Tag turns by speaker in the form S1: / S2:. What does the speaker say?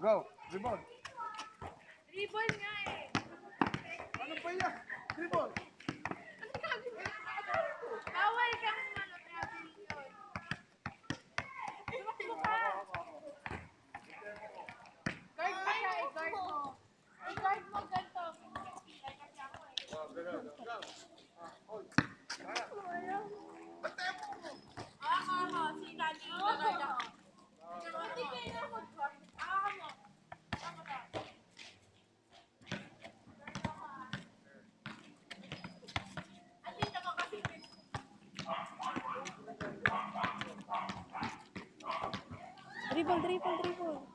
S1: Go. Dribble.
S2: Ribbon nga eh.
S1: Ano pa yan? Dribble.
S2: Bawal kang ano, travel yun. Tumakbo ka. Guard mo siya eh, guard mo. I-guard mo ganito. Guard kasi ako eh. Si Daddy, i-guard ako. Hindi kayo na mag-guard. Ako mo. Ako ka. Andito mo kasi.
S3: Dribble, dribble, dribble.